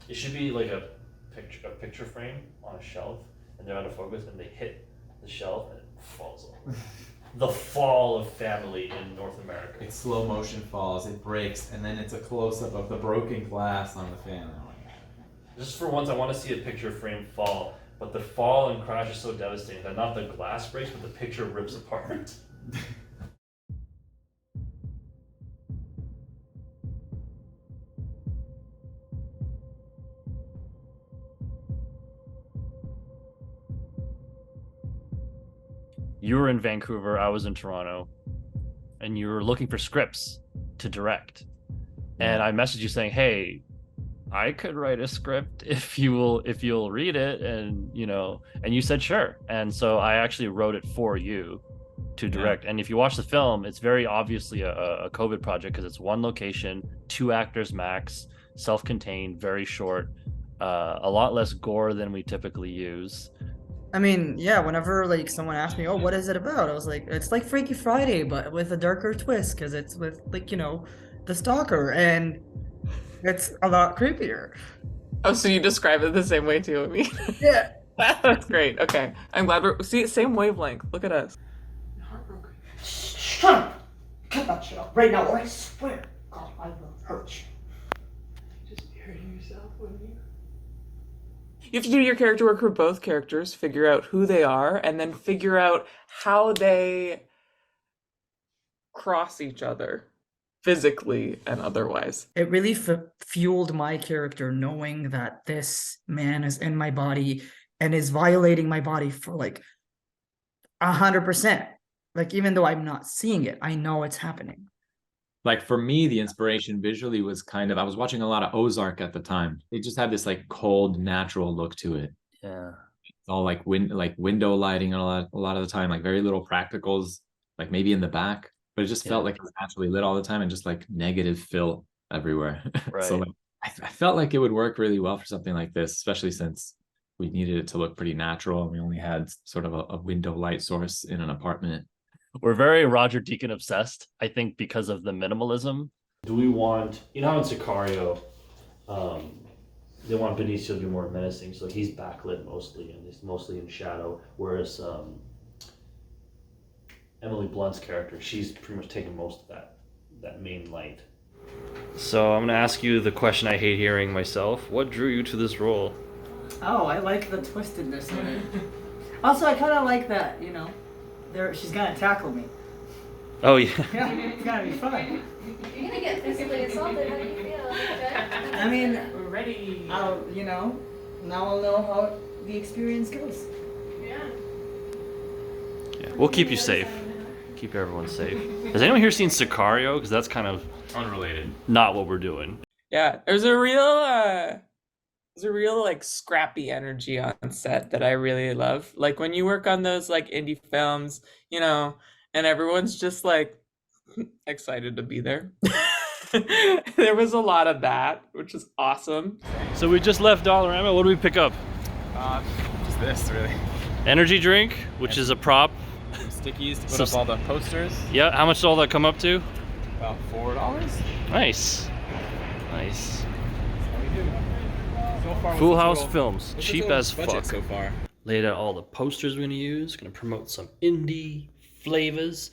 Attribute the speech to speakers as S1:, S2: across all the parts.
S1: It should be like a picture frame on a shelf, and they're out of focus, and they hit the shelf, and it falls off. The fall of family in North America.
S2: It slow motion falls, it breaks, and then it's a close up of the broken glass on the fan.
S1: Just for once, I want to see a picture frame fall, but the fall and crash is so devastating that not the glass breaks, but the picture rips apart. You were in Vancouver, I was in Toronto, and you were looking for scripts to direct. And I messaged you saying, "Hey, I could write a script if you'll read it," and and you said sure. And so I actually wrote it for you to direct. And if you watch the film, it's very obviously a COVID project because it's one location, 2 actors max, self-contained, very short, a lot less gore than we typically use.
S3: I mean, yeah, whenever like someone asked me, "Oh, what is it about?" I was like, "It's like Freaky Friday, but with a darker twist, because it's with like, the stalker, and it's a lot creepier."
S4: Oh, so you describe it the same way too, I mean.
S3: Yeah.
S4: That's great. Okay. I'm glad we're same wavelength. Look at us.
S5: Heartbroken. Shut up! Cut that shit out right now, or I swear, God, I will hurt you.
S6: Just be hurting yourself, wouldn't you?
S4: You have to do your character work for both characters, figure out who they are, and then figure out how they cross each other physically and otherwise.
S3: It really fueled my character knowing that this man is in my body and is violating my body for like 100%. Like, even though I'm not seeing it, I know it's happening.
S2: Like for me, the inspiration visually was I was watching a lot of Ozark at the time. It just had this like cold, natural look to it.
S1: Yeah.
S2: It's all like window lighting a lot of the time, like very little practicals, like maybe in the back, but it just felt like it was naturally lit all the time and just like negative fill everywhere.
S1: Right.
S2: So like, I felt like it would work really well for something like this, especially since we needed it to look pretty natural and we only had sort of a window light source in an apartment.
S1: We're very Roger Deakins obsessed, I think, because of the minimalism. Do we want, how in Sicario, they want Benicio to be more menacing, so he's backlit mostly, and he's mostly in shadow, whereas Emily Blunt's character, she's pretty much taken most of that main light. So I'm going to ask you the question I hate hearing myself. What drew you to this role?
S5: Oh, I like the twistedness of it. Also, I kind of like that, she's gonna tackle me.
S1: Oh, yeah.
S5: Yeah, it's gonna be fun.
S7: You're gonna get physically assaulted. How do you feel?
S5: I mean,
S6: We're ready.
S5: now I'll know how the experience goes.
S7: Yeah.
S1: Yeah, we'll keep you safe. Keep everyone safe. Has anyone here seen Sicario? Because that's kind of
S2: Unrelated.
S1: not what we're doing.
S4: Yeah, there's a real like scrappy energy on set that I really love. Like when you work on those like indie films, and everyone's just like excited to be there. There was a lot of that, which is awesome.
S1: So we just left Dollarama. What do we pick up?
S2: Just this, really.
S1: Energy drink, which is a prop.
S2: Some stickies to put
S1: Some
S2: up all the posters.
S1: Yeah, how much did all that come up to?
S2: About $4.
S1: Nice. Nice.
S2: How we do. So far,
S1: Full
S2: what's the
S1: House
S2: total-
S1: Films,
S2: what's the
S1: cheap
S2: total
S1: as
S2: budget
S1: fuck.
S2: so far.
S1: Laid out all the posters we're gonna use. Gonna promote some indie flavors.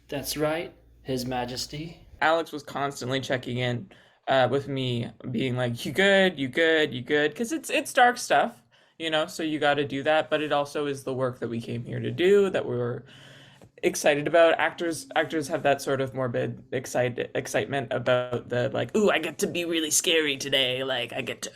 S1: That's right, His Majesty.
S4: Alex was constantly checking in with me, being like, "You good? You good? You good?" Because it's dark stuff, so you got to do that. But it also is the work that we came here to do, that we're excited about. Actors have that sort of morbid excitement about the like, "Ooh, I get to be really scary today. Like I get to,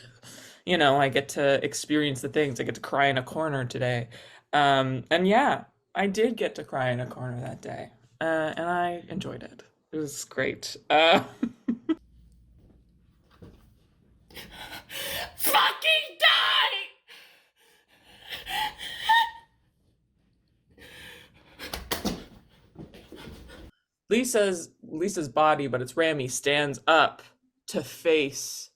S4: I get to experience the things. I get to cry in a corner today." And yeah, I did get to cry in a corner that day, and I enjoyed it. It was great. Fucking die! Lisa's body, but it's Rami, stands up to face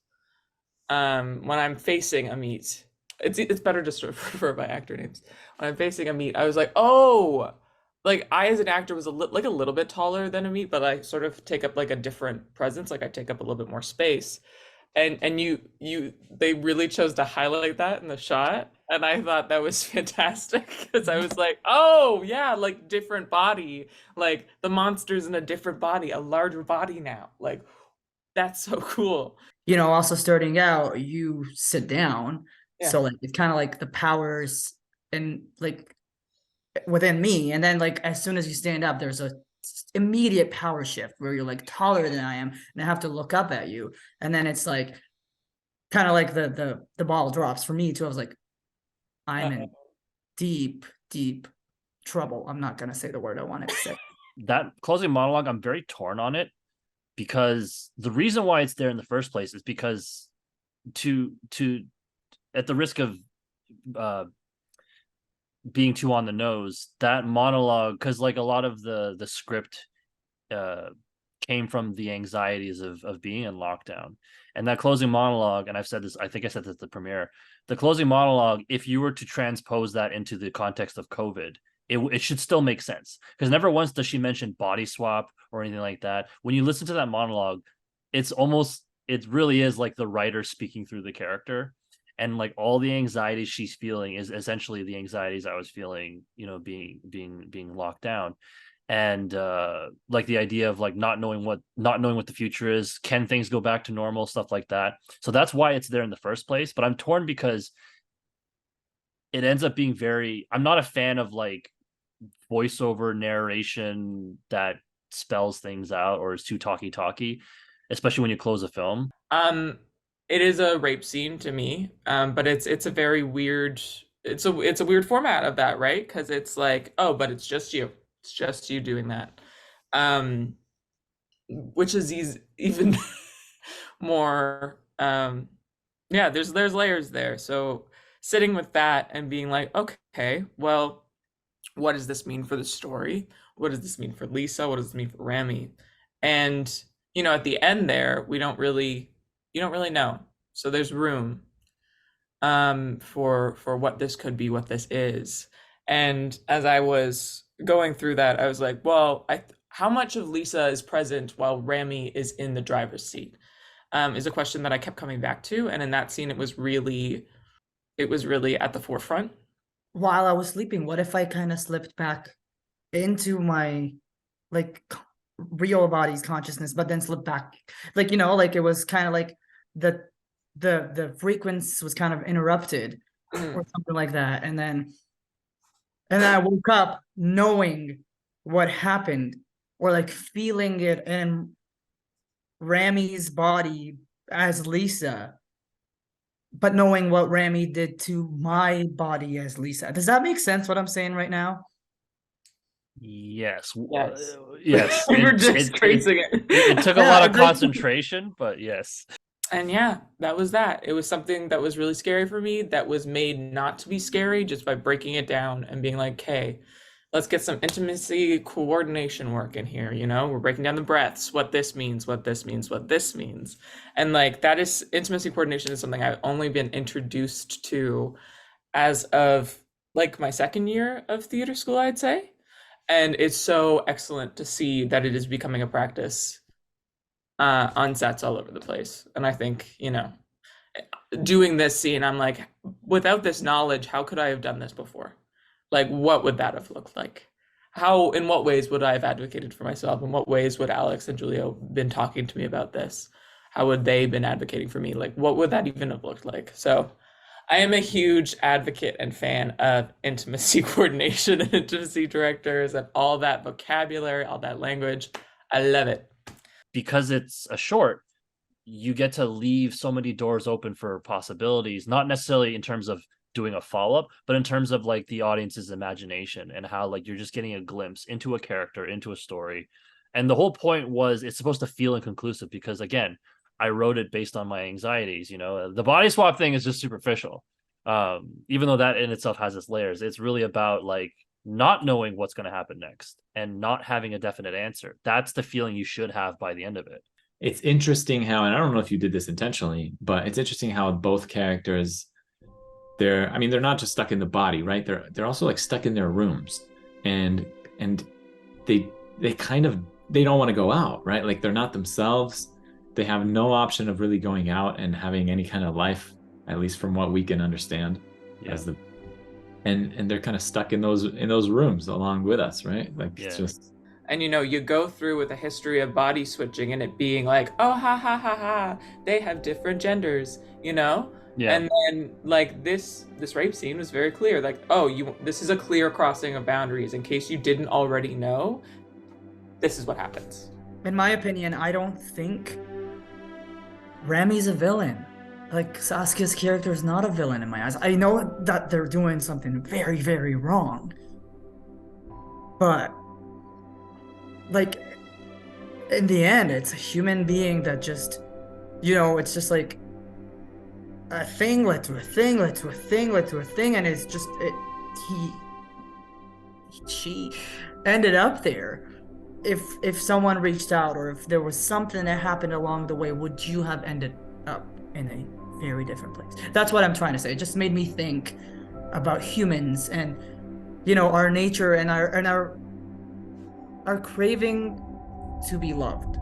S4: when I'm facing Amit. It's better just to refer by actor names. When I'm facing Amit, I was like, oh, like I as an actor was a little bit taller than Amit, but I sort of take up like a different presence, like I take up a little bit more space. and they really chose to highlight that in the shot, and I thought that was fantastic because I was like, oh yeah, like different body, like the monster's in a different body, a larger body now, like that's so cool.
S3: You know, also starting out, you sit down,
S4: Yeah.
S3: so like it's kind of like the powers and like within me, and then like as soon as you stand up, there's a immediate power shift where you're like taller than I am, and I have to look up at you, and then it's like kind of like the ball drops for me too. I was like, I'm in deep trouble. I'm not gonna say the word I wanted to say.
S1: That closing monologue, I'm very torn on it, because the reason why it's there in the first place is because to at the risk of being too on the nose, that monologue, because like a lot of the script came from the anxieties of being in lockdown, and that closing monologue, and I've said this, I think I said this at the premiere, the closing monologue, if you were to transpose that into the context of COVID, it should still make sense, because never once does she mention body swap or anything like that. When you listen to that monologue, it really is like the writer speaking through the character, and like all the anxieties she's feeling is essentially the anxieties I was feeling, you know, being locked down. And like the idea of like not knowing what the future is, can things go back to normal, stuff like that. So that's why it's there in the first place. But I'm torn because it ends up being I'm not a fan of like voiceover narration that spells things out or is too talky, especially when you close a film.
S4: It is a rape scene to me, but it's a very weird, it's a weird format of that, right? Because it's like, oh, but it's just you doing that, which is even more, yeah, there's layers there. So sitting with that and being like, okay, well, what does this mean for the story? What does this mean for Lisa? What does this mean for Rami? And you know, at the end there, you don't really know. So there's room for what this could be, what this is. And as I was going through that, I was like, well, how much of Lisa is present while Rami is in the driver's seat, is a question that I kept coming back to. And in that scene, it was really at the forefront.
S3: While I was sleeping, what if I kind of slipped back into my like real body's consciousness, but then slipped back, like, you know, like it was kind of like the frequency was kind of interrupted or something like that, and then I woke up knowing what happened, or like feeling it in Rami's body as Lisa, but knowing what Rami did to my body as Lisa. Does that make sense what I'm saying right now?
S1: Yes.
S4: Yes.
S1: Yes.
S4: We were just tracing it.
S1: It took a lot of concentration, but yes.
S4: And yeah, that was that. It was something that was really scary for me, that was made not to be scary just by breaking it down and being like, hey, let's get some intimacy coordination work in here. You know, we're breaking down the breaths, what this means, what this means, what this means. And like, that is, intimacy coordination is something I've only been introduced to as of like my second year of theater school, I'd say. And it's so excellent to see that it is becoming a practice on sets all over the place. And I think, you know, doing this scene, I'm like, without this knowledge, how could I have done this before? Like, what would that have looked like? How, in what ways would I have advocated for myself? In what ways would Alex and Julio been talking to me about this? How would they been advocating for me? Like, what would that even have looked like? So I am a huge advocate and fan of intimacy coordination and intimacy directors and all that vocabulary, all that language. I love it.
S1: Because it's a short, you get to leave so many doors open for possibilities, not necessarily in terms of doing a follow-up, but in terms of like the audience's imagination, and how like you're just getting a glimpse into a character, into a story. And the whole point was it's supposed to feel inconclusive, because again, I wrote it based on my anxieties. You know, the body swap thing is just superficial. Even though that in itself has its layers, it's really about like not knowing what's going to happen next and not having a definite answer. That's the feeling you should have by the end of it.
S2: It's interesting how, and I don't know if you did this intentionally, but it's interesting how both characters, they're not just stuck in the body, right? They're also like stuck in their rooms, and they kind of, they don't want to go out, right? Like they're not themselves. they have no option of really going out and having any kind of life, at least from what we can understand as the and they're kind of stuck in those rooms along with us, right? Like it's just.
S4: And you go through with a history of body switching and it being like, oh ha ha ha ha, they have different genders, Yeah. And then like this rape scene was very clear, like, oh, this is a clear crossing of boundaries. In case you didn't already know, this is what happens.
S3: In my opinion, I don't think Remy's a villain. Like, Saskia's character is not a villain in my eyes. I know that they're doing something very, very wrong. But, like, in the end, it's a human being that just, it's just like a thing led to a thing, led to a thing, led to a thing, and it's just, she ended up there. If someone reached out or if there was something that happened along the way, would you have ended up in a very different place? That's what I'm trying to say. It just made me think about humans and, our nature and our craving to be loved.